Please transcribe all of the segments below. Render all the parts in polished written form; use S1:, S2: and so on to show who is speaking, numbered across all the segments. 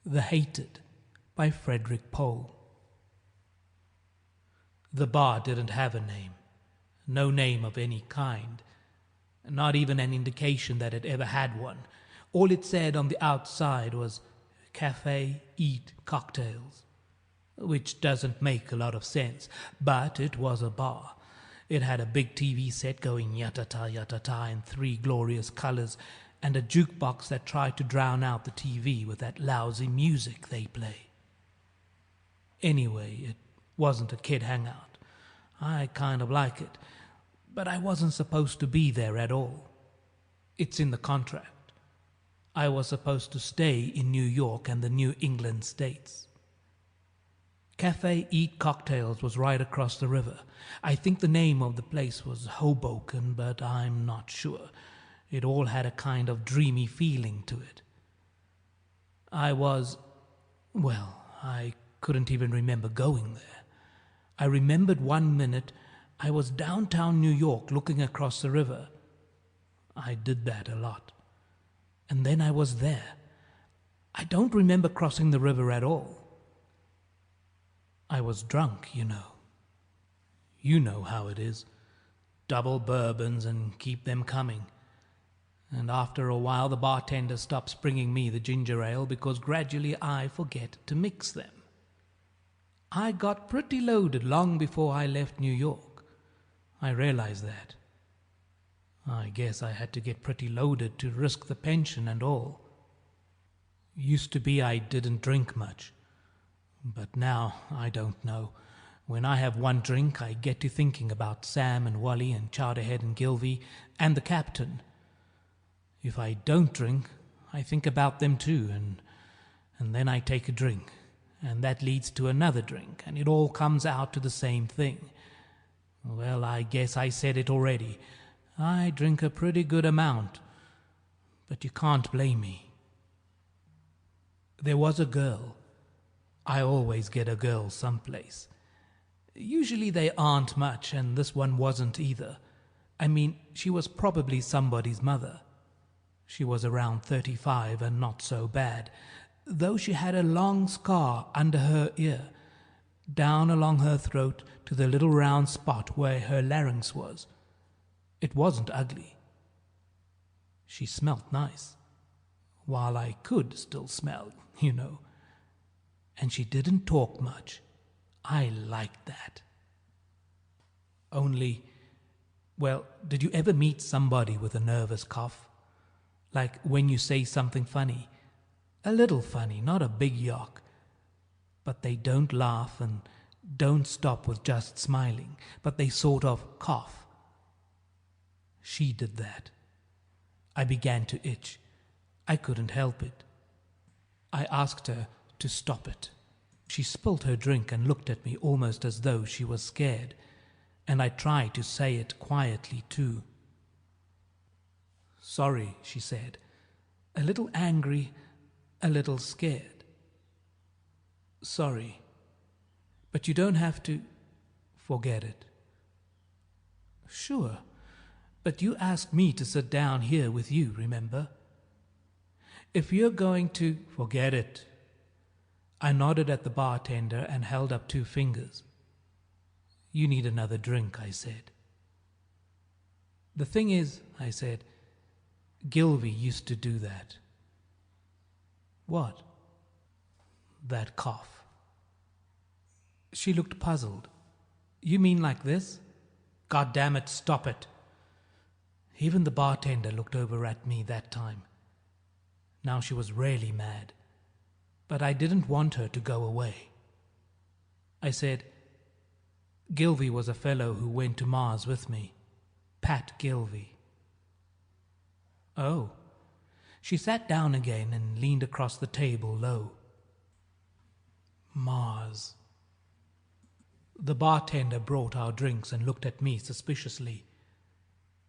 S1: The Hated by Frederik Pohl. The bar didn't have a name, no name of any kind, not even an indication that it ever had one. All it said on the outside was "Cafe, Eat, Cocktails," which doesn't make a lot of sense, but it was a bar. It had a big TV set going yatata yatata in 3 glorious colors, and a jukebox that tried to drown out the TV with that lousy music they play. Anyway, it wasn't a kid hangout. I kind of like it, but I wasn't supposed to be there at all. It's in the contract. I was supposed to stay in New York and the New England states. Cafe Eat Cocktails was right across the river. I think the name of the place was Hoboken, but I'm not sure. It all had a kind of dreamy feeling to it. I couldn't even remember going there. I remembered one minute I was downtown New York looking across the river. I did that a lot. And then I was there. I don't remember crossing the river at all. I was drunk, you know. You know how it is. Double bourbons and keep them coming. And after a while the bartender stops bringing me the ginger ale because gradually I forget to mix them. I got pretty loaded long before I left New York. I realized that. I guess I had to get pretty loaded to risk the pension and all. Used to be I didn't drink much. But now I don't know. When I have one drink, I get to thinking about Sam and Wally and Chowderhead and Gilvy and the captain. If I don't drink, I think about them too, and then I take a drink, and that leads to another drink, and it all comes out to the same thing. Well, I guess I said it already. I drink a pretty good amount, but you can't blame me. There was a girl. I always get a girl someplace. Usually they aren't much, and this one wasn't either. I mean, she was probably somebody's mother. She was around 35 and not so bad, though she had a long scar under her ear, down along her throat to the little round spot where her larynx was. It wasn't ugly. She smelt nice, while I could still smell, you know. And she didn't talk much. I liked that. Only, did you ever meet somebody with a nervous cough? Like when you say something funny, a little funny, not a big yock, but they don't laugh and don't stop with just smiling, but they sort of cough. She did that. I began to itch. I couldn't help it. I asked her to stop it. She spilt her drink and looked at me almost as though she was scared, and I tried to say it quietly too. "Sorry," she said, a little angry, a little scared. "Sorry, but you don't have to forget it." "Sure, but you asked me to sit down here with you, remember? If you're going to forget it." I nodded at the bartender and held up 2 fingers. "You need another drink," I said. "The thing is," I said, "Gilvy used to do that." "What?" "That cough." She looked puzzled. "You mean like this?" "God damn it, stop it." Even the bartender looked over at me that time. Now she was really mad, but I didn't want her to go away. I said, "Gilvy was a fellow who went to Mars with me. Pat Gilvy." "Oh." She sat down again and leaned across the table low. Mars. The bartender brought our drinks and looked at me suspiciously.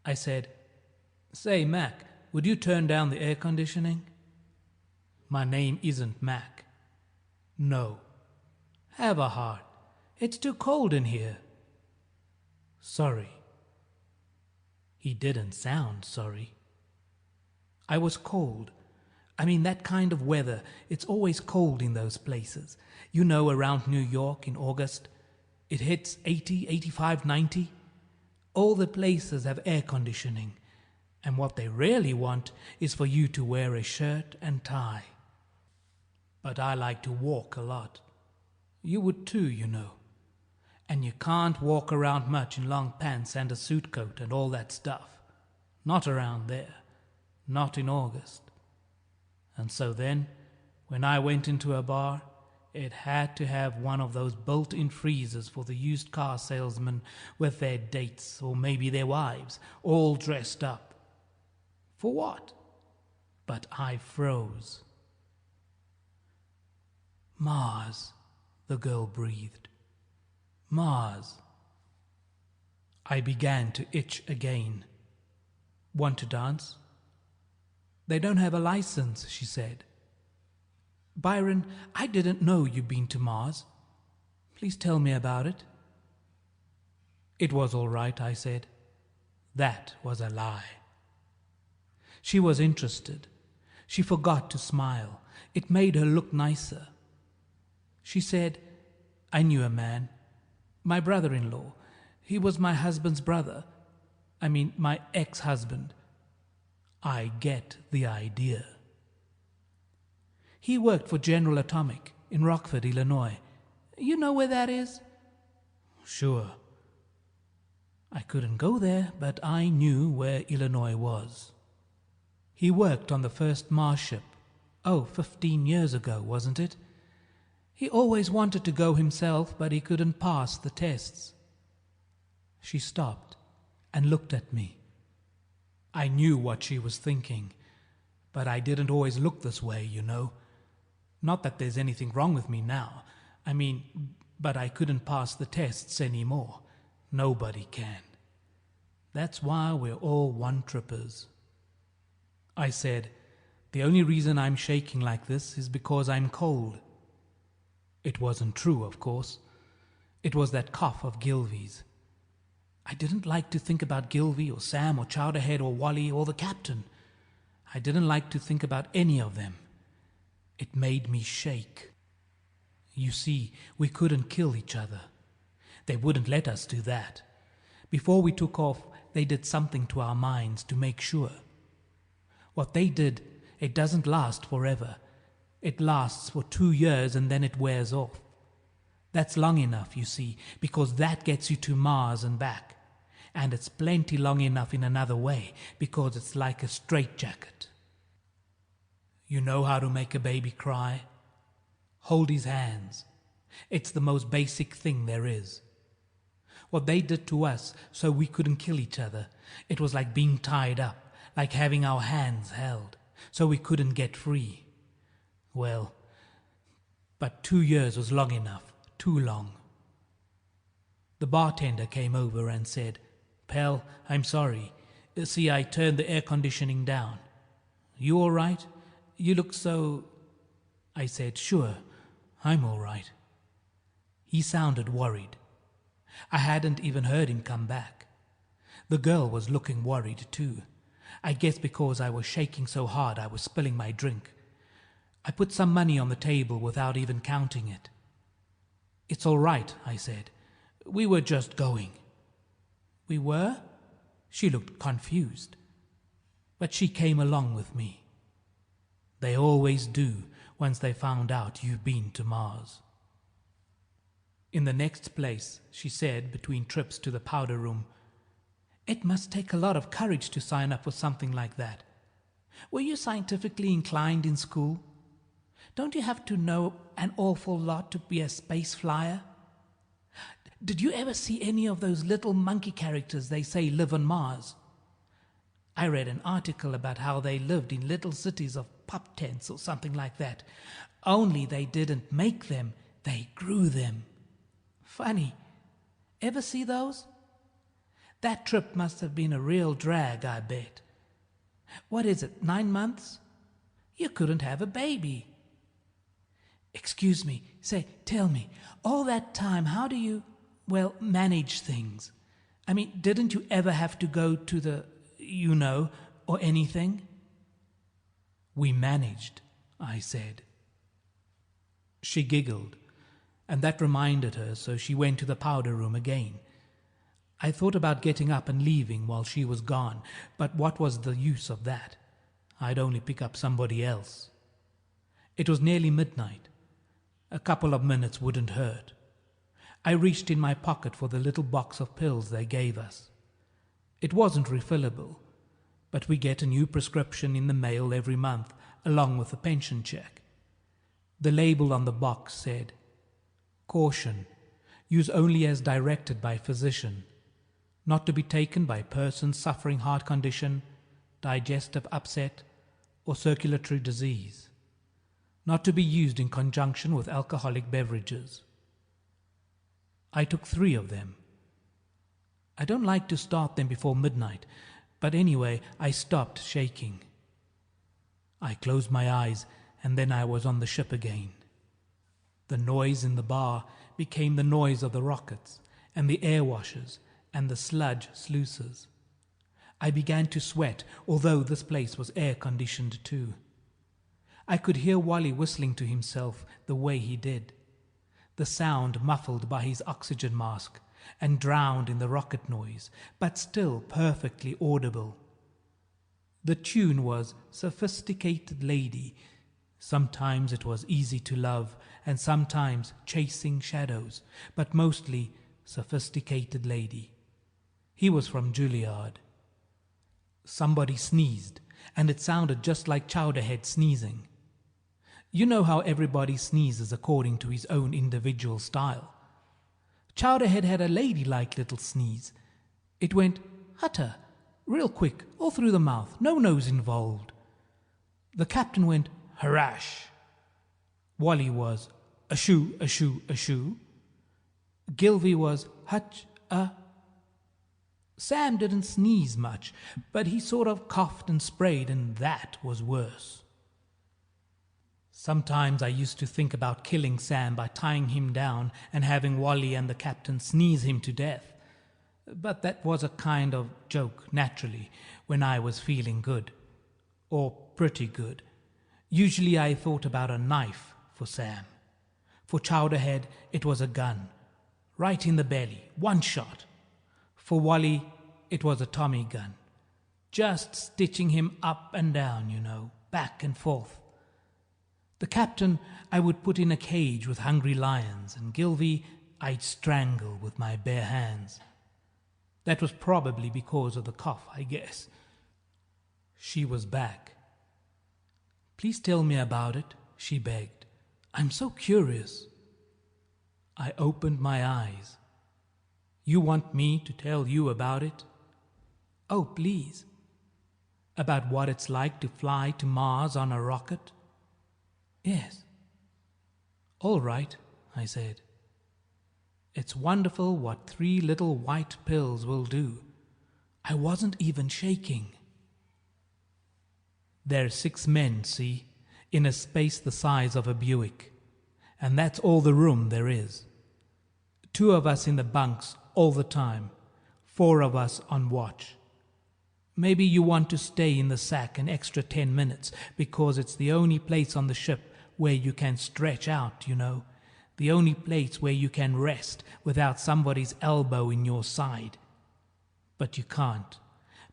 S1: I said, "Say, Mac, would you turn down the air conditioning?" "My name isn't Mac." "No." "Have a heart. It's too cold in here." "Sorry." He didn't sound sorry. I was cold. I mean, that kind of weather, it's always cold in those places. You know, around New York in August, it hits 80, 85, 90. All the places have air conditioning, and what they really want is for you to wear a shirt and tie. But I like to walk a lot. You would too, you know. And you can't walk around much in long pants and a suit coat and all that stuff. Not around there. Not in August. And so then, when I went into a bar, it had to have one of those built-in freezers for the used car salesmen with their dates, or maybe their wives, all dressed up. For what? But I froze. Mars, the girl breathed. Mars. I began to itch again. Want to dance? They don't have a license, she said. Byron, I didn't know you'd been to Mars. Please tell me about it. It was all right, I said. That was a lie. She was interested. She forgot to smile. It made her look nicer. She said, I knew a man. My brother-in-law. He was my husband's brother. I mean, my ex-husband. I get the idea. He worked for General Atomic in Rockford, Illinois. You know where that is? Sure. I couldn't go there, but I knew where Illinois was. He worked on the first Mars ship. 15 years ago, wasn't it? He always wanted to go himself, but he couldn't pass the tests. She stopped and looked at me. I knew what she was thinking, but I didn't always look this way, you know. Not that there's anything wrong with me now. I mean, but I couldn't pass the tests anymore. Nobody can. That's why we're all one-trippers. I said, the only reason I'm shaking like this is because I'm cold. It wasn't true, of course. It was that cough of Gilvey's. I didn't like to think about Gilvey or Sam or Chowderhead or Wally or the captain. I didn't like to think about any of them. It made me shake. You see, we couldn't kill each other. They wouldn't let us do that. Before we took off, they did something to our minds to make sure. What they did, it doesn't last forever. It lasts for 2 years and then it wears off. That's long enough, you see, because that gets you to Mars and back. And it's plenty long enough in another way, because it's like a straitjacket. You know how to make a baby cry? Hold his hands. It's the most basic thing there is. What they did to us so we couldn't kill each other, it was like being tied up, like having our hands held, so we couldn't get free. Well, but 2 years was long enough, too long. The bartender came over and said, Pell, I'm sorry. See, I turned the air conditioning down. You all right? You look so... I said, sure, I'm all right. He sounded worried. I hadn't even heard him come back. The girl was looking worried too. I guess because I was shaking so hard I was spilling my drink. I put some money on the table without even counting it. It's all right, I said. We were just going. We were? She looked confused. But she came along with me. They always do once they found out you've been to Mars. In the next place, she said, between trips to the powder room, it must take a lot of courage to sign up for something like that. Were you scientifically inclined in school? Don't you have to know an awful lot to be a space flyer? Did you ever see any of those little monkey characters they say live on Mars? I read an article about how they lived in little cities of pup tents or something like that. Only they didn't make them, they grew them. Funny. Ever see those? That trip must have been a real drag, I bet. What is it, 9 months? You couldn't have a baby. Excuse me, tell me, all that time, how do you, manage things? I mean, didn't you ever have to go to the, or anything? We managed, I said. She giggled, and that reminded her, so she went to the powder room again. I thought about getting up and leaving while she was gone, but what was the use of that? I'd only pick up somebody else. It was nearly midnight. A couple of minutes wouldn't hurt. I reached in my pocket for the little box of pills they gave us. It wasn't refillable, but we get a new prescription in the mail every month, along with a pension check. The label on the box said, "Caution, use only as directed by physician, not to be taken by persons suffering heart condition, digestive upset, or circulatory disease. Not to be used in conjunction with alcoholic beverages." I took 3 of them. I don't like to start them before midnight, but anyway, I stopped shaking. I closed my eyes, and then I was on the ship again. The noise in the bar became the noise of the rockets, and the air washers, and the sludge sluices. I began to sweat, although this place was air-conditioned too. I could hear Wally whistling to himself the way he did, the sound muffled by his oxygen mask and drowned in the rocket noise, but still perfectly audible. The tune was Sophisticated Lady. Sometimes it was Easy to Love, and sometimes Chasing Shadows, but mostly Sophisticated Lady. He was from Juilliard. Somebody sneezed, and it sounded just like Chowderhead sneezing. You know how everybody sneezes according to his own individual style. Chowderhead had a ladylike little sneeze. It went, hutter, real quick, all through the mouth, no nose involved. The captain went, harash. Wally was, ashoo, ashoo, ashoo. Gilvy was, hutch, Sam didn't sneeze much, but he sort of coughed and sprayed, and that was worse. Sometimes I used to think about killing Sam by tying him down and having Wally and the captain sneeze him to death. But that was a kind of joke, naturally, when I was feeling good. Or pretty good. Usually I thought about a knife for Sam. For Chowderhead, it was a gun. Right in the belly, 1 shot. For Wally, it was a Tommy gun. Just stitching him up and down, you know, back and forth. The captain I would put in a cage with hungry lions, and Gilvy I'd strangle with my bare hands. That was probably because of the cough, I guess. She was back. "Please tell me about it," she begged. "I'm so curious." I opened my eyes. "You want me to tell you about it?" "Oh, please." "About what it's like to fly to Mars on a rocket?" "Yes." "All right," I said. "It's wonderful what 3 little white pills will do." I wasn't even shaking. "There's 6 men, see, in a space the size of a Buick, and that's all the room there is. 2 of us in the bunks all the time, 4 of us on watch. Maybe you want to stay in the sack an extra 10 minutes, because it's the only place on the ship where you can stretch out, you know, the only place where you can rest without somebody's elbow in your side. But you can't,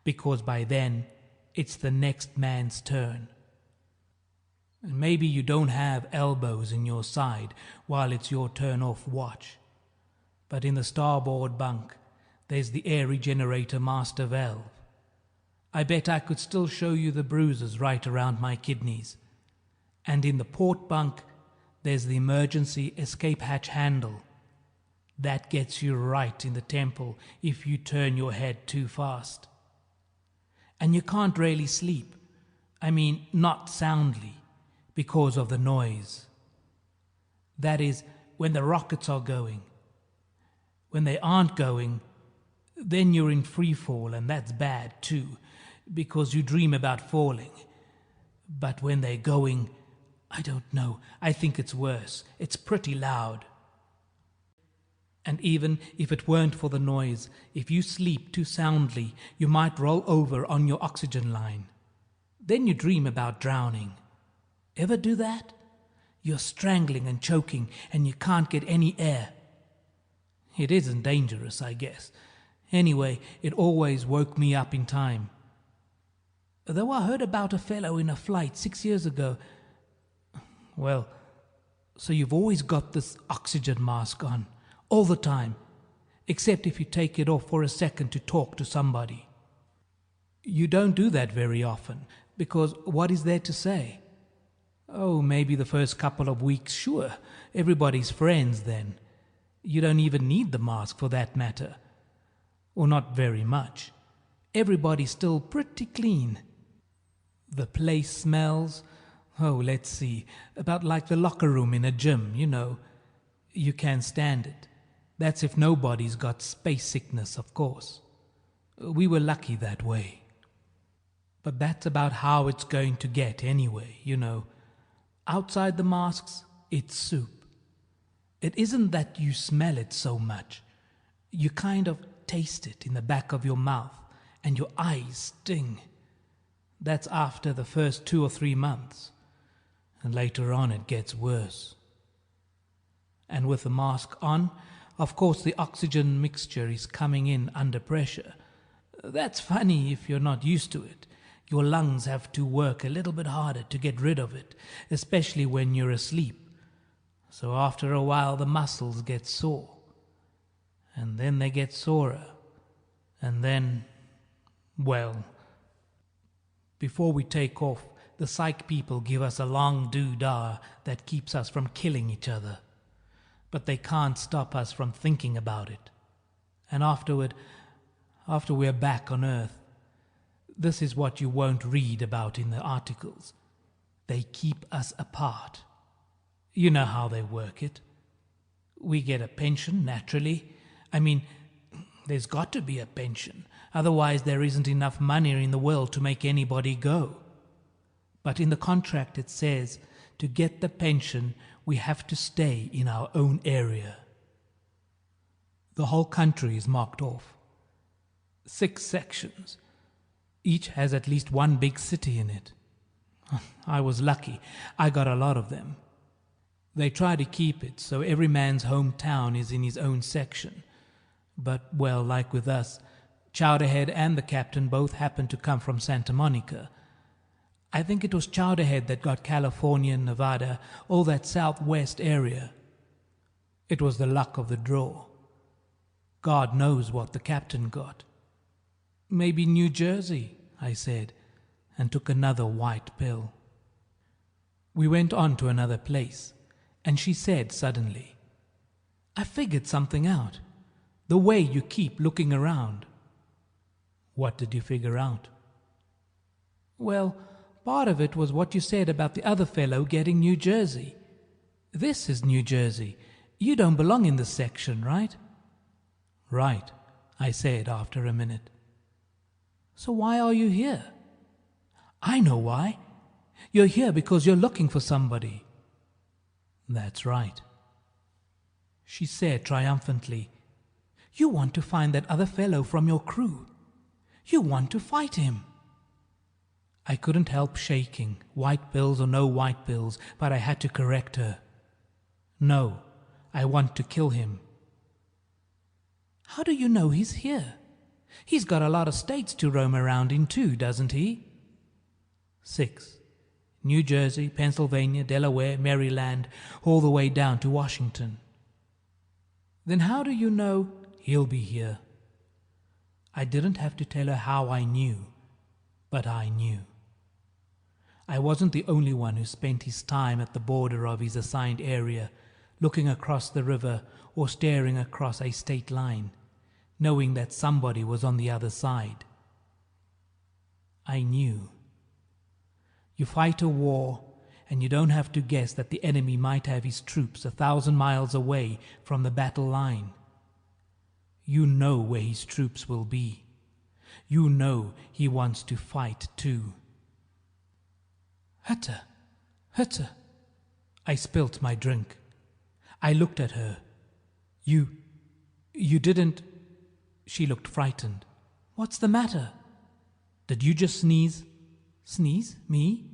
S1: because by then it's the next man's turn. And maybe you don't have elbows in your side while it's your turn off watch. But in the starboard bunk, there's the air regenerator master valve. I bet I could still show you the bruises right around my kidneys. And in the port bunk, there's the emergency escape hatch handle. That gets you right in the temple if you turn your head too fast. And you can't really sleep. I mean, not soundly, because of the noise. That is, when the rockets are going. When they aren't going, then you're in free fall, and that's bad too, because you dream about falling. But when they're going, I don't know, I think it's worse. It's pretty loud. And even if it weren't for the noise, if you sleep too soundly, you might roll over on your oxygen line. Then you dream about drowning. Ever do that? You're strangling and choking and you can't get any air. It isn't dangerous, I guess. Anyway, it always woke me up in time. Though I heard about a fellow in a flight 6 years ago. Well, so you've always got this oxygen mask on, all the time, except if you take it off for a second to talk to somebody. You don't do that very often, because what is there to say? Oh, maybe the first couple of weeks, sure. Everybody's friends then. You don't even need the mask for that matter. Or not very much. Everybody's still pretty clean. The place smells, let's see, about like the locker room in a gym, you know. You can't stand it. That's if nobody's got space sickness, of course. We were lucky that way. But that's about how it's going to get anyway, you know. Outside the masks, it's soup. It isn't that you smell it so much. You kind of taste it in the back of your mouth, and your eyes sting. That's after the first 2 or 3 months. And later on it gets worse. And with the mask on, of course the oxygen mixture is coming in under pressure. That's funny if you're not used to it. Your lungs have to work a little bit harder to get rid of it, especially when you're asleep. So after a while the muscles get sore. And then they get sorer. And then, well, before we take off, the psych people give us a long doo-dah that keeps us from killing each other. But they can't stop us from thinking about it. And after we're back on Earth, this is what you won't read about in the articles. They keep us apart. You know how they work it. We get a pension, naturally. I mean, there's got to be a pension. Otherwise, there isn't enough money in the world to make anybody go. But in the contract it says, to get the pension, we have to stay in our own area. The whole country is marked off. 6 sections. Each has at least one big city in it. I was lucky. I got a lot of them. They try to keep it so every man's hometown is in his own section. But, well, like with us, Chowderhead and the captain both happened to come from Santa Monica. I think it was Chowderhead that got California, Nevada, all that southwest area. It was the luck of the draw. God knows what the captain got. Maybe New Jersey, I said, and took another white pill. We went on to another place, and she said suddenly, I figured something out. The way you keep looking around. What did you figure out? Well, part of it was what you said about the other fellow getting New Jersey. This is New Jersey. You don't belong in this section, right? Right, I said after a minute. So why are you here? I know why. You're here because you're looking for somebody. That's right. She said triumphantly, you want to find that other fellow from your crew. You want to fight him. I couldn't help shaking, white pills or no white pills, but I had to correct her. No, I want to kill him. How do you know he's here? He's got a lot of states to roam around in too, doesn't he? 6. New Jersey, Pennsylvania, Delaware, Maryland, all the way down to Washington. Then how do you know he'll be here? I didn't have to tell her how I knew, but I knew. I wasn't the only one who spent his time at the border of his assigned area, looking across the river or staring across a state line, knowing that somebody was on the other side. I knew. You fight a war, and you don't have to guess that the enemy might have his troops 1,000 miles away from the battle line. You know where his troops will be. You know he wants to fight too. Hutter, Hutter. I spilt my drink. I looked at her. You didn't... She looked frightened. What's the matter? Did you just sneeze? Sneeze? Me?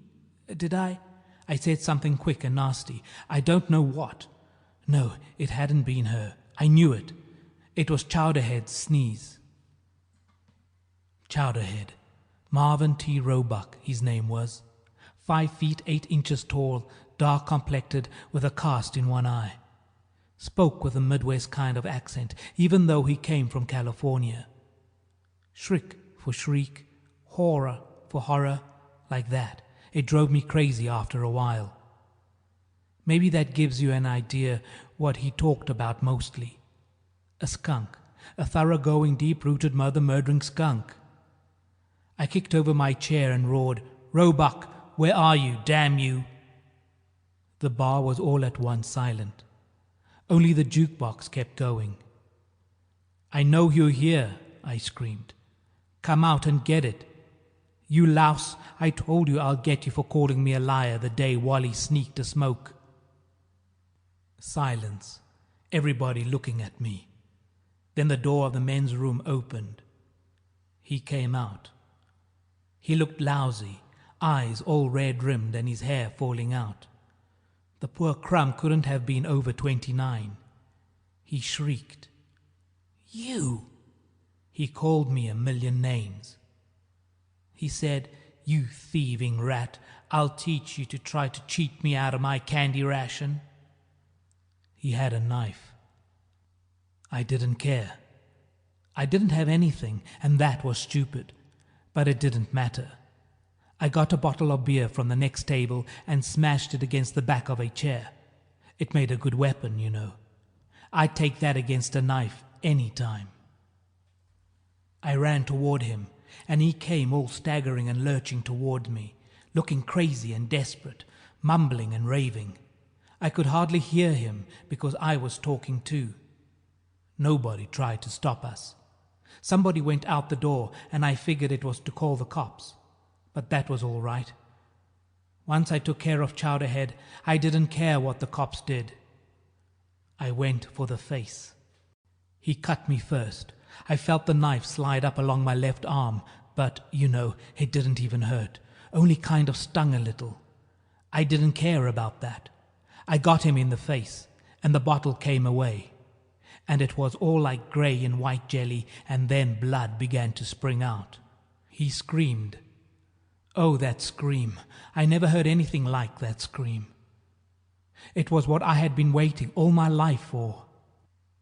S1: Did I? I said something quick and nasty. I don't know what. No, it hadn't been her. I knew it. It was Chowderhead's sneeze. Chowderhead. Marvin T. Roebuck, his name was. 5 feet 8 inches tall, dark complected, with a cast in one eye. Spoke with a Midwest kind of accent, even though he came from California. Shriek for shriek, horror for horror, like that. It drove me crazy after a while. Maybe that gives you an idea what he talked about mostly. A skunk, a thoroughgoing, deep-rooted, mother-murdering skunk. I kicked over my chair and roared, "Roebuck, where are you, damn you?" The bar was all at once silent. Only the jukebox kept going. "I know you're here," I screamed. "Come out and get it. You louse, I told you I'll get you for calling me a liar the day Wally sneaked a smoke." Silence, everybody looking at me. Then the door of the men's room opened. He came out. He looked lousy, eyes all red-rimmed and his hair falling out. The poor crumb couldn't have been over 29. He shrieked. "You!" He called me a million names. He said, "You thieving rat, I'll teach you to try to cheat me out of my candy ration." He had a knife. I didn't care. I didn't have anything, and that was stupid. But it didn't matter. I got a bottle of beer from the next table and smashed it against the back of a chair. It made a good weapon, you know. I'd take that against a knife any time. I ran toward him, and he came all staggering and lurching toward me, looking crazy and desperate, mumbling and raving. I could hardly hear him because I was talking too. Nobody tried to stop us. Somebody went out the door, and I figured it was to call the cops. But that was all right. Once I took care of Chowderhead, I didn't care what the cops did. I went for the face. He cut me first. I felt the knife slide up along my left arm, but, you know, it didn't even hurt, only kind of stung a little. I didn't care about that. I got him in the face, and the bottle came away. And it was all like grey and white jelly, and then blood began to spring out. He screamed. Oh, that scream. I never heard anything like that scream. It was what I had been waiting all my life for.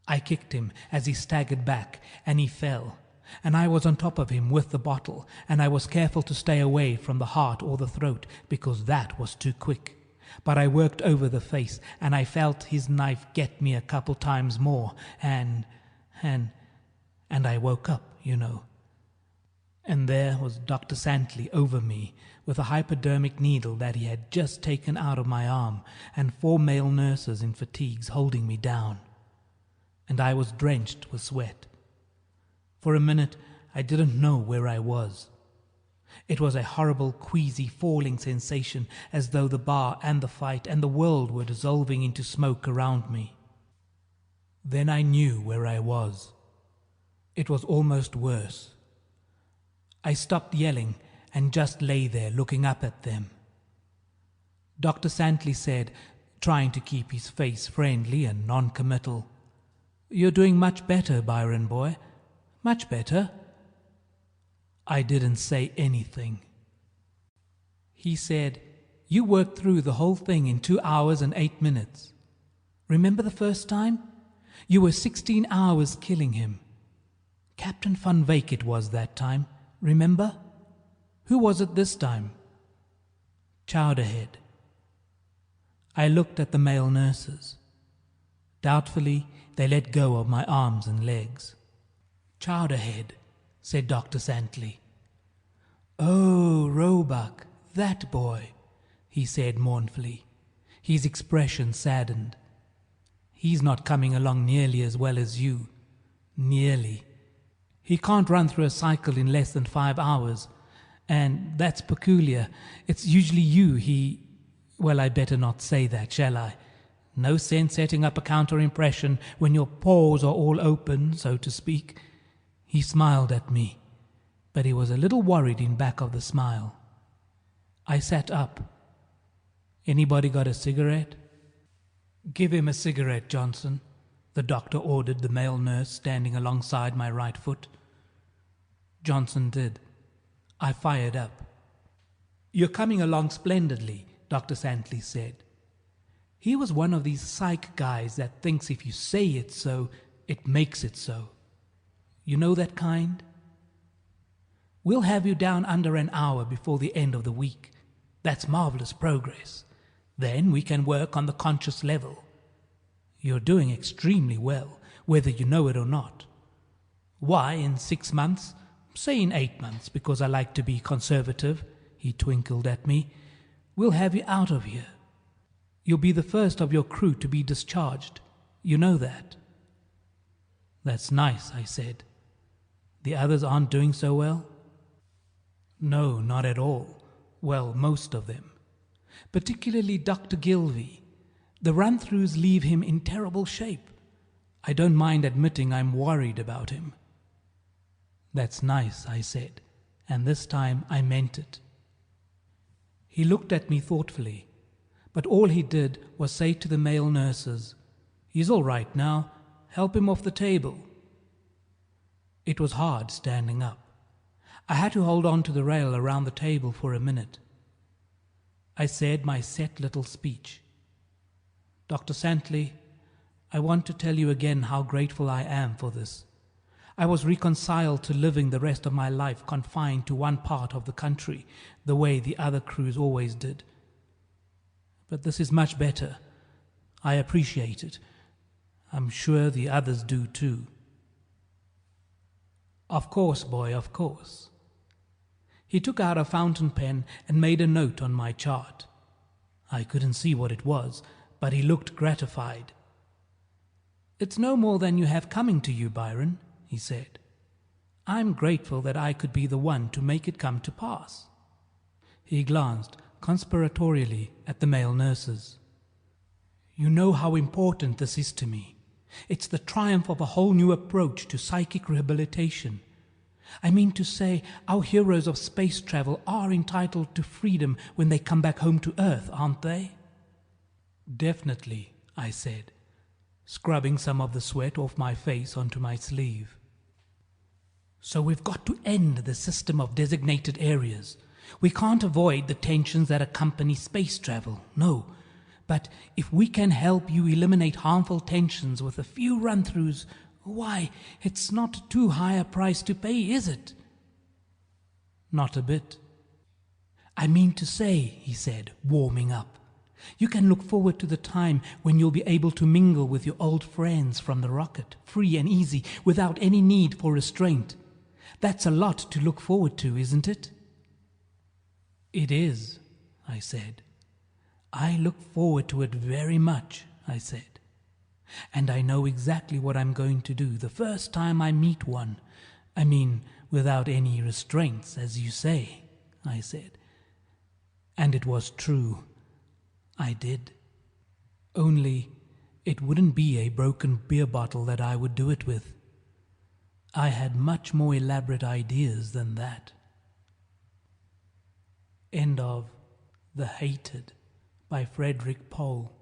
S1: I kicked him as he staggered back, and he fell, and I was on top of him with the bottle, and I was careful to stay away from the heart or the throat, because that was too quick. But I worked over the face, and I felt his knife get me a couple times more, and I woke up, you know. And there was Dr. Santley over me, with a hypodermic needle that he had just taken out of my arm, and 4 male nurses in fatigues holding me down. And I was drenched with sweat. For a minute, I didn't know where I was. It was a horrible, queasy, falling sensation, as though the bar and the fight and the world were dissolving into smoke around me. Then I knew where I was. It was almost worse. I stopped yelling and just lay there looking up at them. Dr. Santley said, trying to keep his face friendly and non-committal, "You're doing much better, Byron boy. Much better." I didn't say anything. He said, "You worked through the whole thing in 2 hours and 8 minutes. Remember the first time? You were 16 hours killing him. Captain Van Wyk it was that time, remember? Who was it this time?" "Chowderhead." I looked at the male nurses. Doubtfully, they let go of my arms and legs. "Chowderhead," said Dr. Santley. "Oh, Roebuck, that boy," he said mournfully. His expression saddened. "He's not coming along nearly as well as you. Nearly. He can't run through a cycle in less than 5 hours. And that's peculiar. It's usually you well, I better not say that, shall I? No sense setting up a counter-impression when your pores are all open, so to speak." He smiled at me, but he was a little worried in back of the smile. I sat up. Anybody got a cigarette? Give him a cigarette, Johnson, the doctor ordered the male nurse standing alongside my right foot. Johnson did. I fired up. You're coming along splendidly, Dr. Santley said. He was one of these psych guys that thinks if you say it's so, it makes it so. You know that kind? We'll have you down under an hour before the end of the week. That's marvelous progress. Then we can work on the conscious level. You're doing extremely well, whether you know it or not. Why, in 6 months, say in 8 months, because I like to be conservative, he twinkled at me, we'll have you out of here. You'll be the first of your crew to be discharged. You know that. That's nice, I said. The others aren't doing so well? No, not at all. Well, most of them. Particularly Dr. Gilvey. The run-throughs leave him in terrible shape. I don't mind admitting I'm worried about him. That's nice, I said, and this time I meant it. He looked at me thoughtfully, but all he did was say to the male nurses, "He's all right now. Help him off the table." It was hard standing up. I had to hold on to the rail around the table for a minute. I said my set little speech. Dr. Santley, I want to tell you again how grateful I am for this. I was reconciled to living the rest of my life confined to one part of the country, the way the other crews always did. But this is much better. I appreciate it. I'm sure the others do too. Of course, boy, of course. He took out a fountain pen and made a note on my chart. I couldn't see what it was, but he looked gratified. It's no more than you have coming to you, Byron, he said. I'm grateful that I could be the one to make it come to pass. He glanced conspiratorially at the male nurses. You know how important this is to me. It's the triumph of a whole new approach to psychic rehabilitation. I mean to say, our heroes of space travel are entitled to freedom when they come back home to Earth, aren't they? Definitely, I said, scrubbing some of the sweat off my face onto my sleeve. So we've got to end the system of designated areas. We can't avoid the tensions that accompany space travel, no. But if we can help you eliminate harmful tensions with a few run-throughs, why, it's not too high a price to pay, is it? Not a bit. I mean to say, he said, warming up, you can look forward to the time when you'll be able to mingle with your old friends from the rocket, free and easy, without any need for restraint. That's a lot to look forward to, isn't it? It is, I said. I look forward to it very much, I said. And I know exactly what I'm going to do the first time I meet one. I mean, without any restraints, as you say, I said. And it was true. I did. Only it wouldn't be a broken beer bottle that I would do it with. I had much more elaborate ideas than that. End of The Hated by Frederik Pohl.